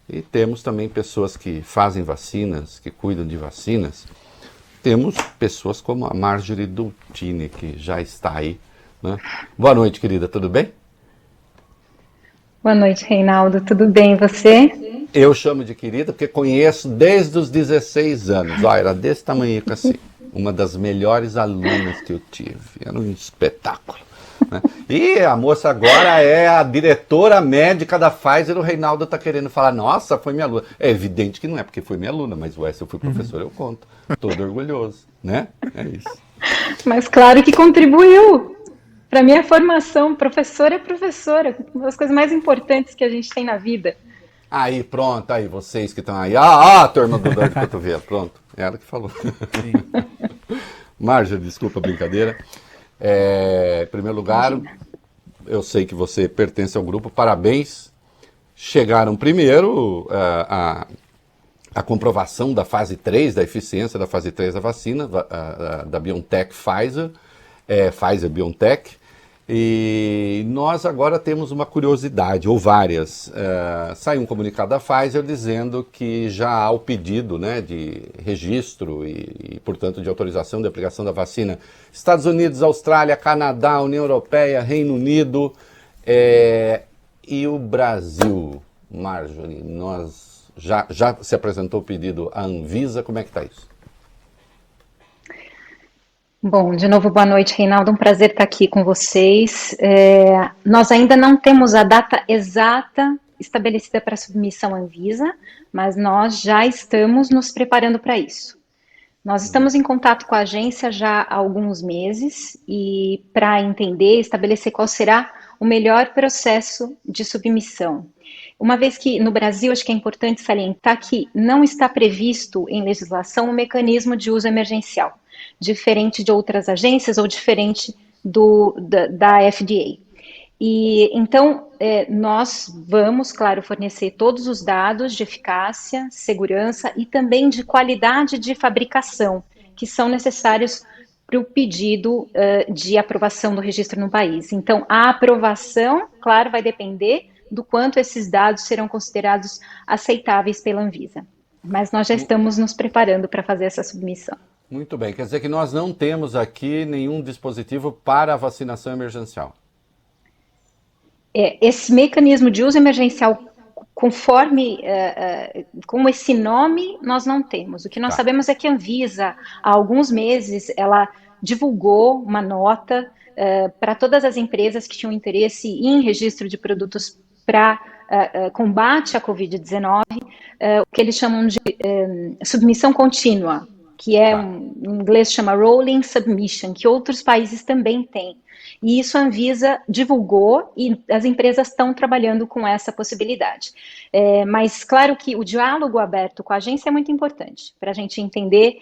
E temos também pessoas que fazem vacinas, que cuidam de vacinas. Temos pessoas como a Marjorie Dolcini, que já está aí, né? Boa noite, querida, tudo bem? Boa noite, Reinaldo. Tudo bem, e você? Eu chamo de querida porque conheço desde os 16 anos. Olha, era desse tamanho assim. Uma das melhores alunas que eu tive. Era um espetáculo. Né? E a moça agora é a diretora médica da Pfizer. O Reinaldo está querendo falar, nossa, foi minha aluna. É evidente que não é porque foi minha aluna, mas ué, se eu fui professor, eu conto. Todo orgulhoso, né? É isso. Mas claro que contribuiu para a minha formação. Professora é professora, uma das coisas mais importantes que a gente tem na vida. Aí, pronto, aí, vocês que estão aí. A turma do dor de cotovelo, pronto. É ela que falou. Sim. Marja, desculpa a brincadeira. Em primeiro lugar, Imagina. eu sei que você pertence ao grupo, parabéns. Chegaram primeiro a comprovação da fase 3, da eficiência da fase 3 da vacina, da BioNTech Pfizer, Pfizer-BioNTech. E nós agora temos uma curiosidade, ou várias. Saiu um comunicado da Pfizer dizendo que já há o pedido, né, de registro portanto, de autorização de aplicação da vacina. Estados Unidos, Austrália, Canadá, União Europeia, Reino Unido e o Brasil. Marjorie, já se apresentou o pedido à Anvisa, como é que está isso? Bom, de novo, boa noite, Reinaldo. Um prazer estar aqui com vocês. Nós ainda não temos a data exata estabelecida para submissão à Anvisa, mas nós já estamos nos preparando para isso. Nós estamos em contato com a agência já há alguns meses e para entender, estabelecer qual será o melhor processo de submissão. Uma vez que no Brasil, acho que é importante salientar que não está previsto em legislação um mecanismo de uso emergencial, diferente de outras agências ou diferente da FDA. E então nós vamos, claro, fornecer todos os dados de eficácia, segurança e também de qualidade de fabricação que são necessários para o pedido de aprovação do registro no país. Então, a aprovação, claro, vai depender do quanto esses dados serão considerados aceitáveis pela Anvisa. Mas nós já estamos nos preparando para fazer essa submissão. Muito bem, quer dizer que nós não temos aqui nenhum dispositivo para a vacinação emergencial. Esse mecanismo de uso emergencial, conforme com esse nome, nós não temos. O que nós Tá. sabemos é que a Anvisa, há alguns meses, ela divulgou uma nota para todas as empresas que tinham interesse em registro de produtos para combate à Covid-19, o que eles chamam de submissão contínua, que Tá. em inglês chama Rolling Submission, que outros países também têm. E isso a Anvisa divulgou e as empresas estão trabalhando com essa possibilidade. Mas claro que o diálogo aberto com a agência é muito importante para a gente entender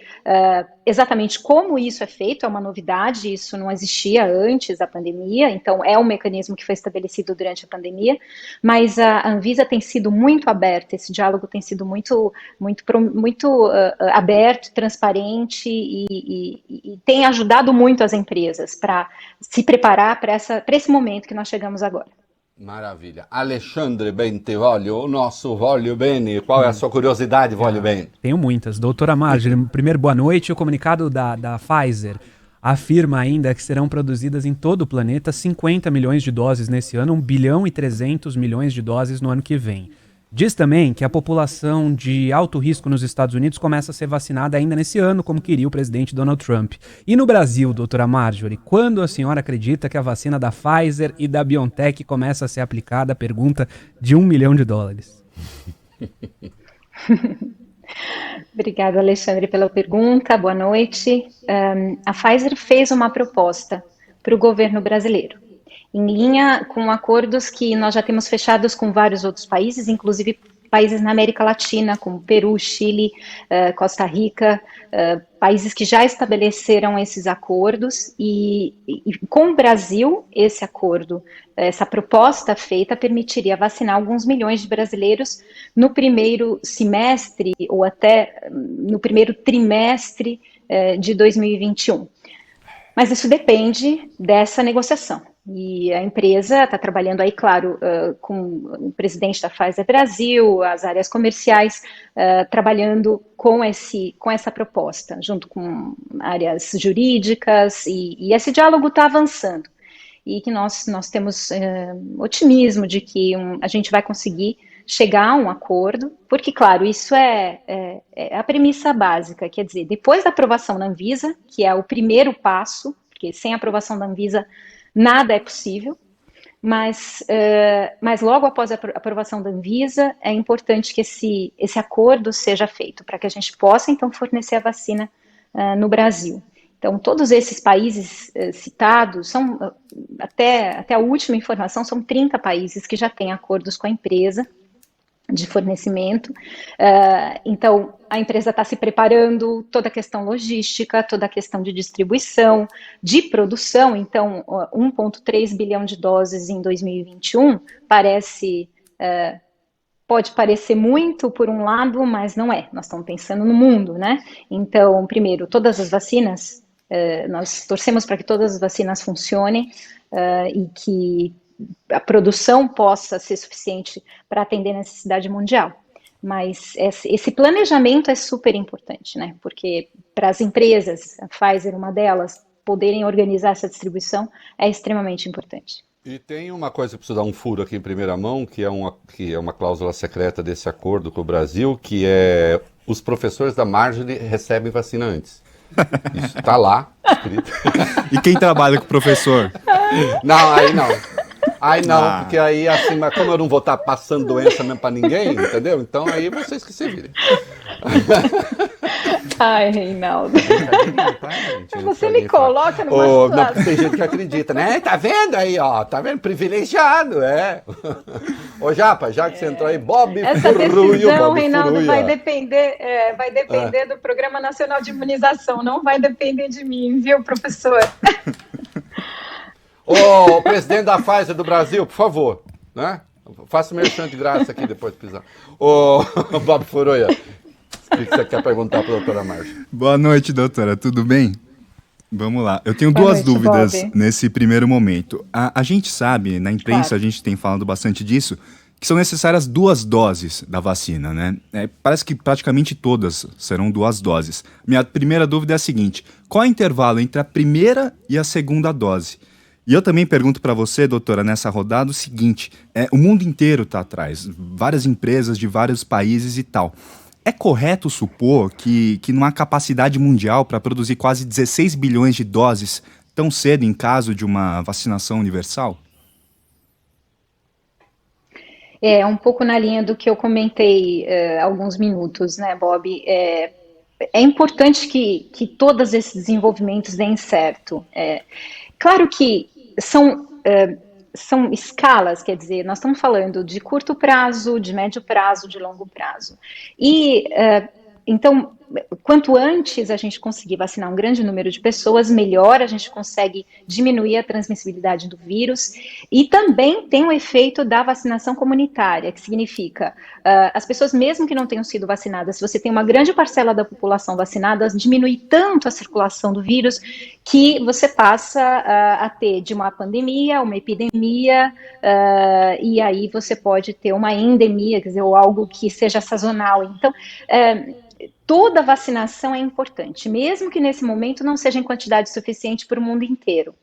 exatamente como isso é feito, é uma novidade, isso não existia antes da pandemia, então é um mecanismo que foi estabelecido durante a pandemia, mas a Anvisa tem sido muito aberta, esse diálogo tem sido muito aberto, transparente e tem ajudado muito as empresas para se preparar para esse momento que nós chegamos agora. Maravilha. Alexandre Bentivoglio, o nosso Voglio Bene. Qual é a sua curiosidade, Voglio Bene? Tenho muitas. Doutora Marjorie, primeiro, boa noite. O comunicado da Pfizer afirma ainda que serão produzidas em todo o planeta 50 milhões de doses nesse ano, 1 bilhão e 300 milhões de doses no ano que vem. Diz também que a população de alto risco nos Estados Unidos começa a ser vacinada ainda nesse ano, como queria o presidente Donald Trump. E no Brasil, doutora Marjorie, quando a senhora acredita que a vacina da Pfizer e da BioNTech começa a ser aplicada? Pergunta de $1 milhão. Obrigada, Alexandre, pela pergunta. Boa noite. A Pfizer fez uma proposta para o governo brasileiro, em linha com acordos que nós já temos fechados com vários outros países, inclusive países na América Latina, como Peru, Chile, Costa Rica, países que já estabeleceram esses acordos e com o Brasil, esse acordo, essa proposta feita permitiria vacinar alguns milhões de brasileiros no primeiro semestre ou até no primeiro trimestre de 2021. Mas isso depende dessa negociação. E a empresa está trabalhando aí, claro, com o presidente da Pfizer Brasil, as áreas comerciais, trabalhando com essa proposta, junto com áreas jurídicas, e esse diálogo está avançando. E que nós temos otimismo de que a gente vai conseguir chegar a um acordo, porque, claro, isso é a premissa básica, quer dizer, depois da aprovação da Anvisa, que é o primeiro passo, porque sem a aprovação da Anvisa nada é possível, mas logo após a aprovação da Anvisa, é importante que esse acordo seja feito, para que a gente possa, então, fornecer a vacina no Brasil. Então, todos esses países citados, até a última informação, são 30 países que já têm acordos com a empresa de fornecimento. Então, a empresa está se preparando, toda a questão logística, toda a questão de distribuição, de produção. Então, 1,3 bilhão de doses em 2021 pode parecer muito por um lado, mas não é. Nós estamos pensando no mundo, né? Então, primeiro, todas as vacinas, nós torcemos para que todas as vacinas funcionem e que a produção possa ser suficiente para atender a necessidade mundial. Mas esse planejamento é super importante, né? Porque para as empresas, a Pfizer, uma delas, poderem organizar essa distribuição é extremamente importante. E tem uma coisa que eu preciso dar um furo aqui em primeira mão, que é uma cláusula secreta desse acordo com o Brasil, que é os professores da Marjorie recebem vacina antes. Isso está lá escrito. E quem trabalha com o professor? Não, aí não. Aí não, porque aí assim, mas como eu não vou estar passando doença mesmo pra ninguém, entendeu? Então aí vocês que se virem. Ai, Reinaldo. Você me coloca numa situação. Não, porque tem gente que acredita, né? Tá vendo aí, ó? Tá vendo? Privilegiado, é. Ô, Japa, já que você entrou aí, Bob Essa Furuia, decisão, Bob Reinaldo, Furuia. vai depender do Programa Nacional de Imunização, não vai depender de mim, viu, professor? Ô, presidente da Pfizer do Brasil, por favor, né? Faça o merchan de graça aqui depois de pisar. Ô, Bob Furuia, o que você quer perguntar para a doutora Márcia? Boa noite, doutora, tudo bem? Vamos lá, eu tenho duas dúvidas Bob. nesse primeiro momento. A gente sabe, na imprensa Claro. a gente tem falado bastante disso, que são necessárias 2 doses da vacina, né? Parece que praticamente todas serão 2 doses. Minha primeira dúvida é a seguinte, qual é o intervalo entre a primeira e a segunda dose? E eu também pergunto para você, doutora, nessa rodada o seguinte, o mundo inteiro está atrás, várias empresas de vários países e tal. É correto supor que não há capacidade mundial para produzir quase 16 bilhões de doses tão cedo em caso de uma vacinação universal? É um pouco na linha do que eu comentei há alguns minutos, né, Bob? É importante que todos esses desenvolvimentos deem certo. Claro que são escalas, quer dizer, nós estamos falando de curto prazo, de médio prazo, de longo prazo. E, então, quanto antes a gente conseguir vacinar um grande número de pessoas, melhor a gente consegue diminuir a transmissibilidade do vírus. E também tem o efeito da vacinação comunitária, que significa as pessoas, mesmo que não tenham sido vacinadas, se você tem uma grande parcela da população vacinada, diminui tanto a circulação do vírus que você passa a ter de uma pandemia, uma epidemia, e aí você pode ter uma endemia, quer dizer, ou algo que seja sazonal. Então, toda vacinação é importante, mesmo que nesse momento não seja em quantidade suficiente para o mundo inteiro.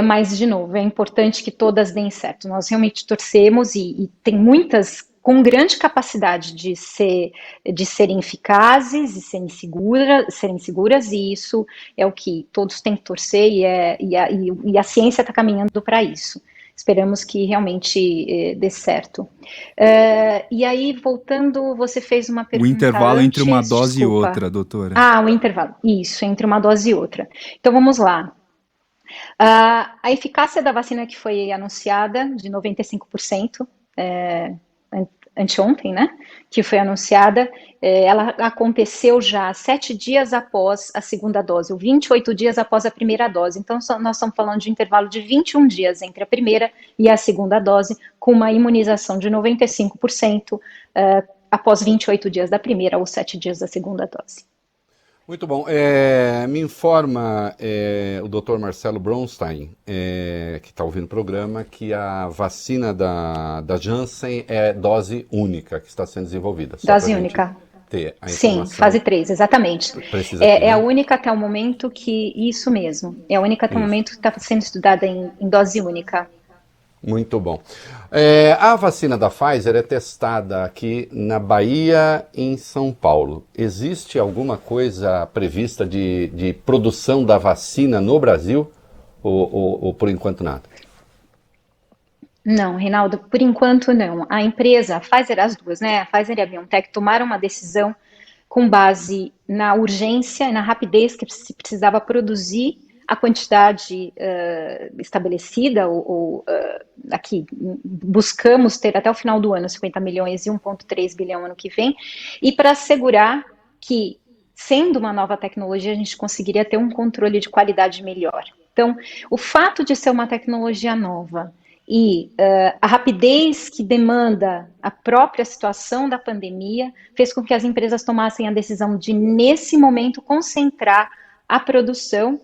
Mas, de novo, é importante que todas deem certo. Nós realmente torcemos e tem muitas com grande capacidade de serem eficazes e serem seguras, e isso é o que todos têm que torcer e a ciência está caminhando para isso. Esperamos que realmente dê certo. E aí, voltando, você fez uma pergunta. O intervalo antes, entre uma dose desculpa. e outra, doutora. O intervalo. Isso, entre uma dose e outra. Então, vamos lá. A eficácia da vacina que foi anunciada, de 95%, anteontem, né, que foi anunciada, ela aconteceu já 7 dias após a segunda dose, ou 28 dias após a primeira dose. Então, nós estamos falando de intervalo de 21 dias entre a primeira e a segunda dose, com uma imunização de 95% após 28 dias da primeira ou 7 dias da segunda dose. Muito bom. Me informa o Dr. Marcelo Bronstein, que está ouvindo o programa, que a vacina da Janssen é dose única que está sendo desenvolvida. Dose única. Ter a Sim, informação fase 3, exatamente. precisa aqui, né? É a única até o momento isso mesmo, é a única até o Isso. momento que está sendo estudada em dose única. Muito bom. A vacina da Pfizer é testada aqui na Bahia e em São Paulo. Existe alguma coisa prevista de produção da vacina no Brasil ou por enquanto nada? Não, Reinaldo, por enquanto não. A empresa, a Pfizer, as duas, né? A Pfizer e a BioNTech tomaram uma decisão com base na urgência e na rapidez que se precisava produzir a quantidade estabelecida, aqui buscamos ter até o final do ano 50 milhões e 1,3 bilhão ano que vem, e para assegurar que, sendo uma nova tecnologia, a gente conseguiria ter um controle de qualidade melhor. Então, o fato de ser uma tecnologia nova e a rapidez que demanda a própria situação da pandemia fez com que as empresas tomassem a decisão de, nesse momento, concentrar a produção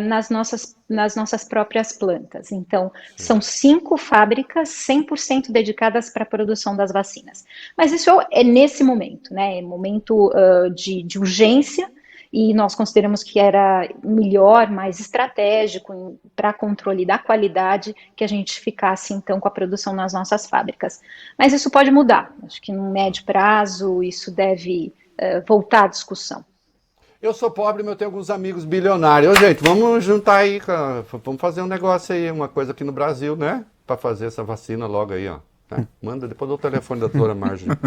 nas nossas próprias plantas. Então, são 5 fábricas 100% dedicadas para a produção das vacinas. Mas isso é nesse momento, né? É momento de urgência, e nós consideramos que era melhor, mais estratégico para controle da qualidade que a gente ficasse então com a produção nas nossas fábricas. Mas isso pode mudar, acho que no médio prazo isso deve voltar à discussão. Eu sou pobre, mas eu tenho alguns amigos bilionários. Ô, gente, vamos juntar aí, vamos fazer um negócio aí, uma coisa aqui no Brasil, né? Para fazer essa vacina logo aí, ó. Manda depois o telefone da doutora Marjorie.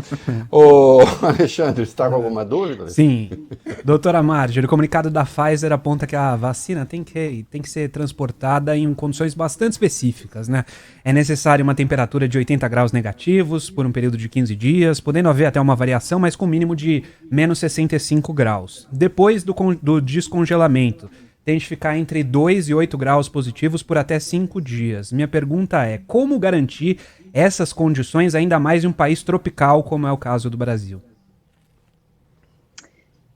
Ô, Alexandre, você está com alguma dúvida? Sim. Doutora Marjorie, o comunicado da Pfizer aponta que a vacina tem que ser transportada em condições bastante específicas, né? É necessário uma temperatura de 80 graus negativos por um período de 15 dias, podendo haver até uma variação, mas com mínimo de menos 65 graus. Depois do descongelamento, tem de ficar entre 2 e 8 graus positivos por até 5 dias. Minha pergunta é, como garantir essas condições, ainda mais em um país tropical, como é o caso do Brasil?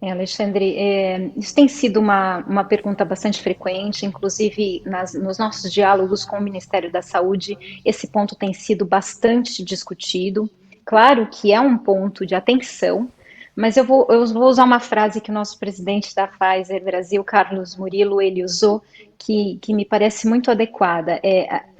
Alexandre, isso tem sido uma pergunta bastante frequente, inclusive nos nossos diálogos com o Ministério da Saúde, esse ponto tem sido bastante discutido. Claro que é um ponto de atenção, mas eu vou usar uma frase que o nosso presidente da Pfizer Brasil, Carlos Murilo, ele usou, que me parece muito adequada.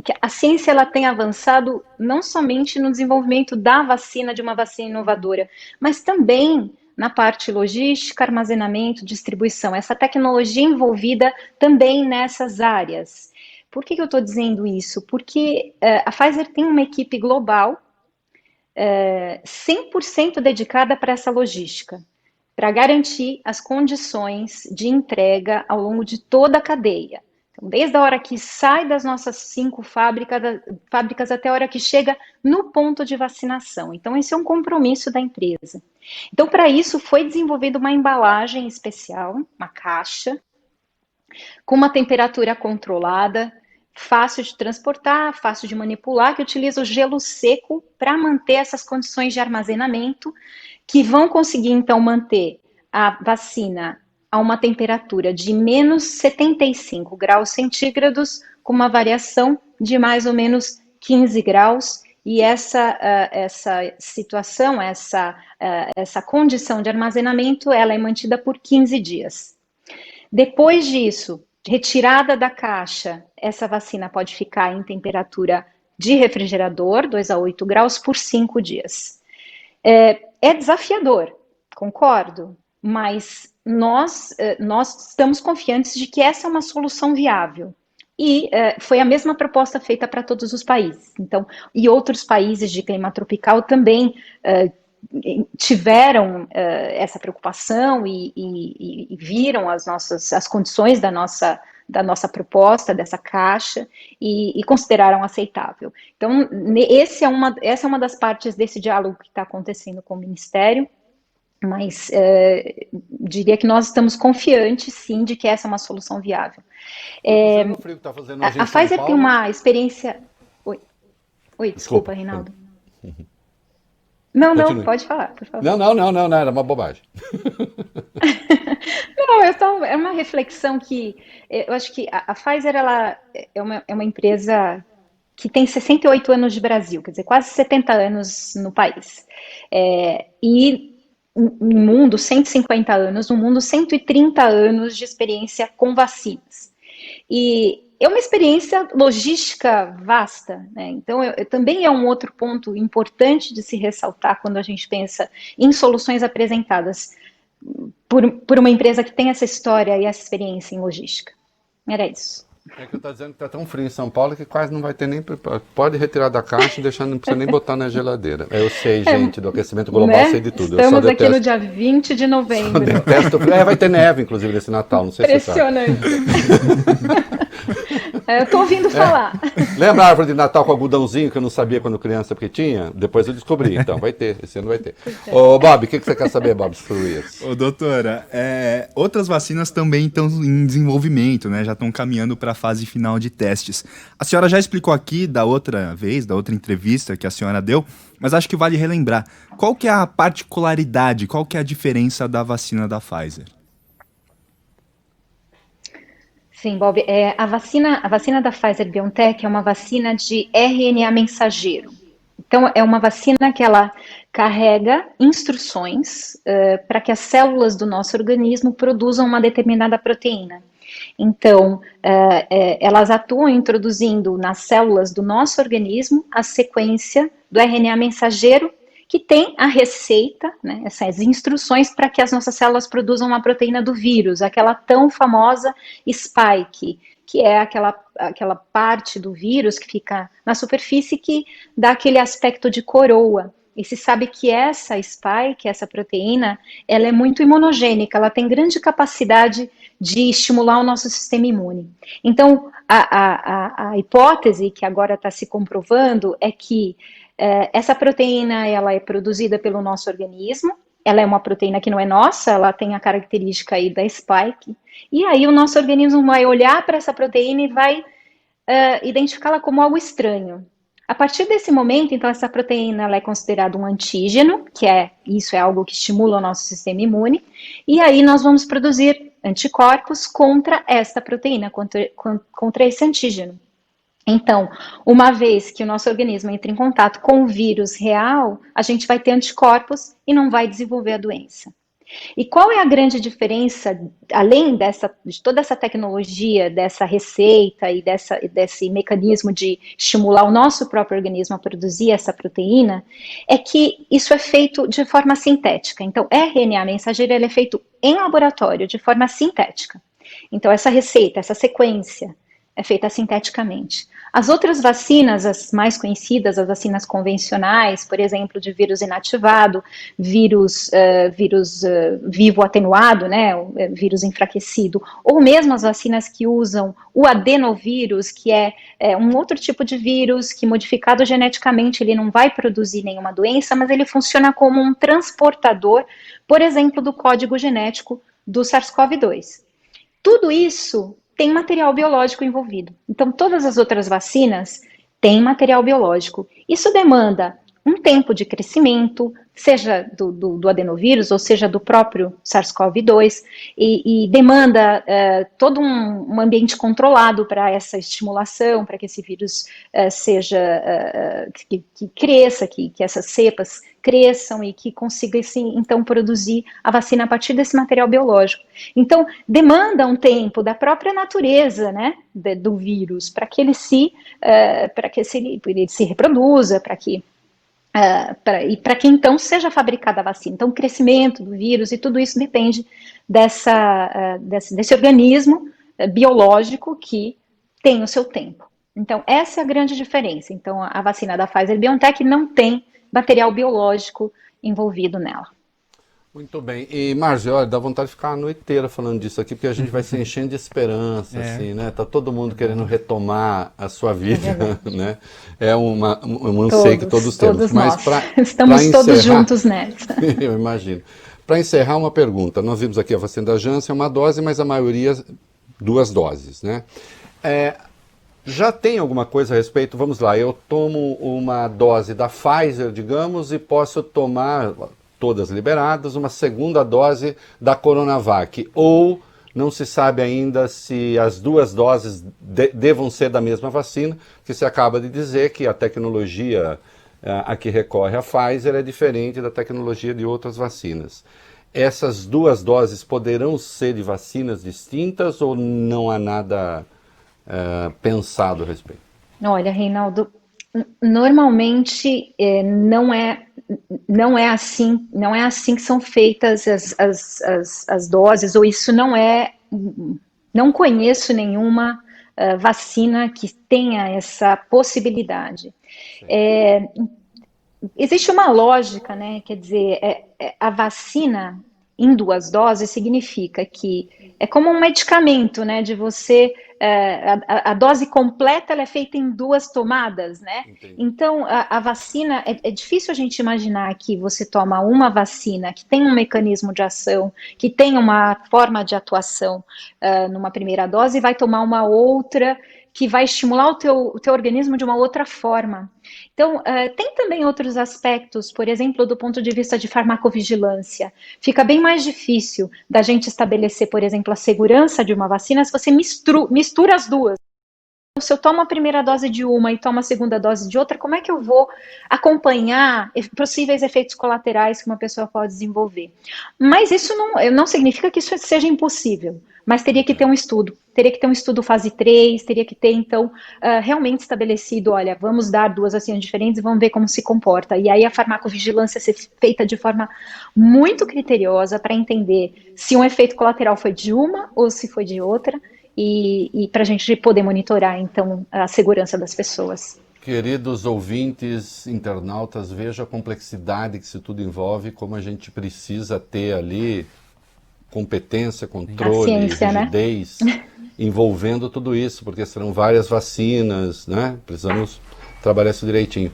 Que a ciência ela tem avançado não somente no desenvolvimento da vacina, de uma vacina inovadora, mas também na parte logística, armazenamento, distribuição. Essa tecnologia envolvida também nessas áreas. Por que eu estou dizendo isso? Porque a Pfizer tem uma equipe global 100% dedicada para essa logística, para garantir as condições de entrega ao longo de toda a cadeia. Então, desde a hora que sai das nossas 5 fábricas até a hora que chega no ponto de vacinação. Então, esse é um compromisso da empresa. Então, para isso, foi desenvolvida uma embalagem especial, uma caixa, com uma temperatura controlada, fácil de transportar, fácil de manipular, que utiliza o gelo seco para manter essas condições de armazenamento, que vão conseguir, então, manter a vacina a uma temperatura de menos 75 graus centígrados, com uma variação de mais ou menos 15 graus, e essa situação, essa condição de armazenamento, ela é mantida por 15 dias. Depois disso, retirada da caixa, essa vacina pode ficar em temperatura de refrigerador, 2 a 8 graus, por 5 dias. É desafiador, concordo, mas nós estamos confiantes de que essa é uma solução viável. E foi a mesma proposta feita para todos os países. Então, e outros países de clima tropical também tiveram essa preocupação e viram as condições da nossa proposta, dessa caixa, e consideraram aceitável. Então, essa é uma das partes desse diálogo que está acontecendo com o Ministério, mas diria que nós estamos confiantes, sim, de que essa é uma solução viável. A Pfizer tem uma experiência... Oi, desculpa, Reinaldo. Não, pode falar, por favor. Não, era uma bobagem. Não, é uma reflexão que eu acho que a Pfizer ela é uma empresa que tem 68 anos de Brasil, quer dizer, quase 70 anos no país. E no mundo, 150 anos, no mundo, 130 anos de experiência com vacinas. E é uma experiência logística vasta, né? Então, também é um outro ponto importante de se ressaltar quando a gente pensa em soluções apresentadas por uma empresa que tem essa história e essa experiência em logística. Era isso. É que eu tô dizendo que tá tão frio em São Paulo que quase não vai ter nem... Pode retirar da caixa e deixar, não precisa nem botar na geladeira. Eu sei, gente, do aquecimento global, Né? sei de tudo. Estamos aqui no dia 20 de novembro. Detesto frio. Vai ter neve, inclusive, nesse Natal, não sei se você sabe. Impressionante. Eu tô ouvindo falar. Lembra a árvore de Natal com algodãozinho que eu não sabia quando criança porque tinha? Depois eu descobri, então vai ter, esse ano vai ter. Ô Bob, o que você quer saber, Bob, sobre isso? Ô doutora, outras vacinas também estão em desenvolvimento, né? Já estão caminhando para a fase final de testes. A senhora já explicou aqui da outra vez, da outra entrevista que a senhora deu, mas acho que vale relembrar. Qual que é a particularidade, qual que é a diferença da vacina da Pfizer? Sim, Bob, a vacina da Pfizer-BioNTech é uma vacina de RNA mensageiro. Então, é uma vacina que ela carrega instruções para que as células do nosso organismo produzam uma determinada proteína. Então, elas atuam introduzindo nas células do nosso organismo a sequência do RNA mensageiro que tem a receita, né, essas instruções para que as nossas células produzam uma proteína do vírus, aquela tão famosa spike, que é aquela parte do vírus que fica na superfície que dá aquele aspecto de coroa. E se sabe que essa spike, essa proteína, ela é muito imunogênica, ela tem grande capacidade de estimular o nosso sistema imune. Então, a hipótese que agora está se comprovando é que essa proteína ela é produzida pelo nosso organismo, ela é uma proteína que não é nossa, ela tem a característica aí da spike, e aí o nosso organismo vai olhar para essa proteína e vai identificá-la como algo estranho. A partir desse momento, então, essa proteína ela é considerada um antígeno, isso é algo que estimula o nosso sistema imune, e aí nós vamos produzir anticorpos contra esta proteína, contra esse antígeno. Então, uma vez que o nosso organismo entra em contato com o vírus real, a gente vai ter anticorpos e não vai desenvolver a doença. E qual é a grande diferença, além de toda essa tecnologia, dessa receita e desse mecanismo de estimular o nosso próprio organismo a produzir essa proteína, é que isso é feito de forma sintética. Então, RNA mensageiro ele é feito em laboratório, de forma sintética. Então, essa receita, essa sequência, é feita sinteticamente. As outras vacinas, as mais conhecidas, as vacinas convencionais, por exemplo, de vírus inativado, vírus vivo atenuado, né, vírus enfraquecido, ou mesmo as vacinas que usam o adenovírus, que é um outro tipo de vírus que modificado geneticamente ele não vai produzir nenhuma doença, mas ele funciona como um transportador, por exemplo, do código genético do SARS-CoV-2. Tudo isso tem material biológico envolvido. Então, todas as outras vacinas têm material biológico. Isso demanda um tempo de crescimento, seja do adenovírus ou seja do próprio SARS-CoV-2, e demanda todo um ambiente controlado para essa estimulação, para que esse vírus que cresça, que essas cepas cresçam e que consiga, assim, então, produzir a vacina a partir desse material biológico. Então, demanda um tempo da própria natureza, né, do vírus, para que ele se reproduza, para que então seja fabricada a vacina. Então, o crescimento do vírus e tudo isso depende desse organismo biológico que tem o seu tempo. Então, essa é a grande diferença. Então, a vacina da Pfizer-BioNTech não tem material biológico envolvido nela. Muito bem. E, Marzi, olha, dá vontade de ficar a noite inteira falando disso aqui, porque a gente vai se enchendo de esperança, assim, né? Tá todo mundo querendo retomar a sua vida, né? É um anseio que todos temos. Mas estamos todos juntos nessa. Eu imagino. Para encerrar, uma pergunta. Nós vimos aqui a vacina da Janssen, uma dose, mas a maioria 2 doses, né? Já tem alguma coisa a respeito? Vamos lá, eu tomo uma dose da Pfizer, digamos, e posso tomar todas liberadas, uma segunda dose da Coronavac, ou não se sabe ainda se as duas doses devam ser da mesma vacina, que se acaba de dizer que a tecnologia a que recorre a Pfizer é diferente da tecnologia de outras vacinas. Essas duas doses poderão ser de vacinas distintas ou não há nada pensado a respeito? Olha, Reinaldo, normalmente não é assim que são feitas as doses, ou isso não conheço nenhuma vacina que tenha essa possibilidade. Existe uma lógica, né? Quer dizer, a vacina em duas doses significa que é como um medicamento, né? De você, a dose completa ela é feita em duas tomadas, né? Entendi. Então, a vacina, é difícil a gente imaginar que você toma uma vacina que tem um mecanismo de ação, que tem uma forma de atuação numa primeira dose e vai tomar uma outra que vai estimular o teu organismo de uma outra forma. Então, tem também outros aspectos, por exemplo, do ponto de vista de farmacovigilância. Fica bem mais difícil da gente estabelecer, por exemplo, a segurança de uma vacina se você mistura as duas. Se eu tomo a primeira dose de uma e tomo a segunda dose de outra, como é que eu vou acompanhar possíveis efeitos colaterais que uma pessoa pode desenvolver? Mas isso não significa que isso seja impossível, mas teria que ter um estudo fase 3, teria que ter, então, realmente estabelecido, olha, vamos dar duas vacinas diferentes e vamos ver como se comporta. E aí a farmacovigilância ser feita de forma muito criteriosa para entender se um efeito colateral foi de uma ou se foi de outra, e para a gente poder monitorar, então, a segurança das pessoas. Queridos ouvintes, internautas, veja a complexidade que isso tudo envolve, como a gente precisa ter ali competência, controle, ciência, rigidez, né? Envolvendo tudo isso, porque serão várias vacinas, né? Precisamos trabalhar isso direitinho.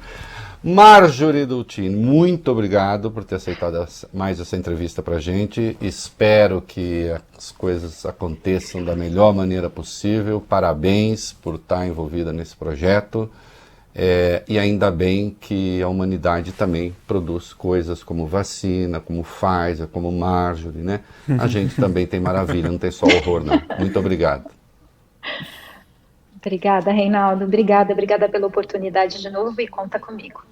Marjorie Dolcini, muito obrigado por ter aceitado mais essa entrevista para a gente. Espero que as coisas aconteçam da melhor maneira possível. Parabéns por estar envolvida nesse projeto. E ainda bem que a humanidade também produz coisas como vacina, como Pfizer, como Marjorie, né? A gente também tem maravilha, não tem só horror, não. Muito obrigado. Obrigada, Reinaldo. Obrigada pela oportunidade de novo e conta comigo.